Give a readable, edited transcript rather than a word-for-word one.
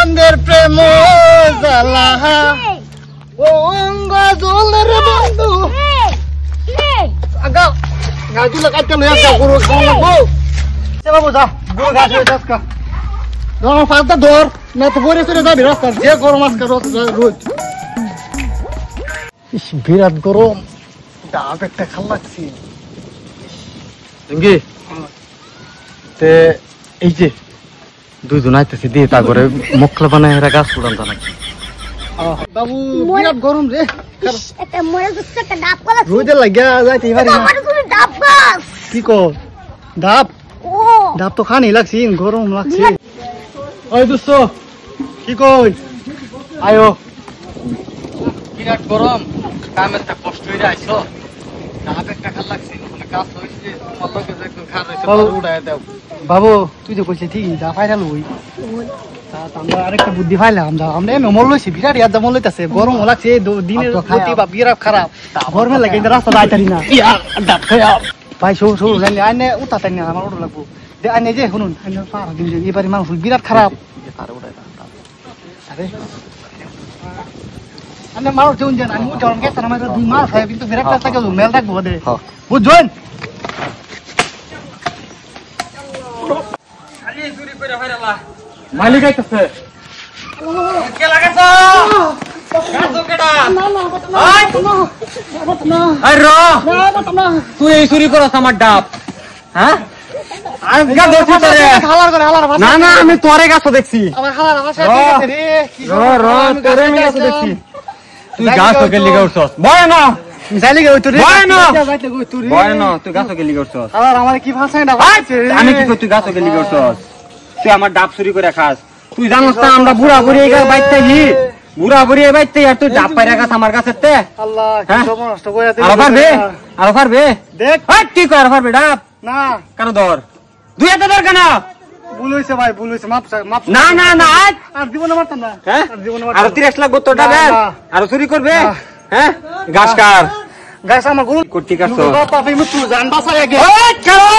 বন্ধের প্রেম জ্বালা ও অঙ্গ জলের বন্ধু আগা গাজুলা কাটতে লইয়া যা গরু খাওয়া লাগবো সে বাবু যা গরু ঘাস হয়ে যাস কা ধর ফাঁকটা ধর না তো পরে চলে যাবি রাস্তা যে গরম আজকে রোদ ইস বিরাট গরম ডাব একটা খাল লাগছি জঙ্গি তে এই যে দুইজন আইতেছি দিয়ে তা করে মকলা বানায় এরা গাছ উড়ান তা নাকি বাবু বিরাট গরম রে একটা মরে যাচ্ছে একটা ডাব কলা রোদে লাগিয়া যাইতে পারি না ডাব গাছ কি কো ডাব ও ডাব তো খানি লাগছি গরম লাগছে ওই দোস্ত কি কই আয়ো বিরাট গরম কামের তা কষ্ট হইরা আইছো ডাব একটা খাল লাগছে গাছ হইছে তোমার লগে যে একদম খার হইছে বাবু। উড়ায় দাও বাবু তুই তো কইছিস ঠিকই যা ফাইনাল হই আমরা আরেকটা বুদ্ধি পাইলাম আমরা এমন মল লইছি বিরাট ইয়াদ মল লইতাছে গরম লাগছে দিনের গতি বা বিরাট খারাপ গরমে লাগে রাস্তা যাইতারি না ডাব খায়া ভাই শো শো জানি আইনে উঠাতাই না আমার ওটা লাগবো যে আইনে যে শুনুন আইনে পার দিন যে এবারে মানুষ বিরাট খারাপ আরে আইনে মানুষ যেমন যেন আমি উঠালাম গেছে আমার দুই মাস হয় কিন্তু বিরাট রাস্তা কেউ মেল রাখবো দে বুঝছেন মালিক আইতাছে কে লাগাছ গাছ কেডা আই র তুই এই চুরি করছ আমার ডাব হ্যাঁ আমি গা দেখছি তোরে না না আমি তোরে গাছ দেখছি র তোরে আমি গাছ দেখছি তুই গাছ কে লিগা উঠছস বয় না যাইলে গে তুই বয় না যাইতে গই তুই বয় না তুই গাছ কে লিগা উঠছস আর আমার কি ভাষায় না আমি কি কই তুই গাছ কে লিগা উঠছস তুই আমার ডাব চুরি করে খাস তুই জানোস না আমরা বুড়া বুড়ি এগার বাইতে হি বুড়া বুড়ি বাইতে আর তুই ডাব পাইরা গাছ আমার কাছে তে আল্লাহ কি হ্যাঁ? নষ্ট করে তুই আর পারবে দেখ হাট কি কর পারবে ডাব না কেন ধর দুই হাতে ধর কেন ভুল হইছে ভাই ভুল হইছে মাপ মাপ না না না আজ আর জীবনে মারতাম না হ্যাঁ আর জীবনে আর মারতাম 30 লাখ তোর ডাব না, না। আর চুরি করবে না। হ্যাঁ ঘাস কার গাছ আমার গরু কুর্তি কাটছো বাপ বাপ মুতু জান বাসা আগে ওই চলো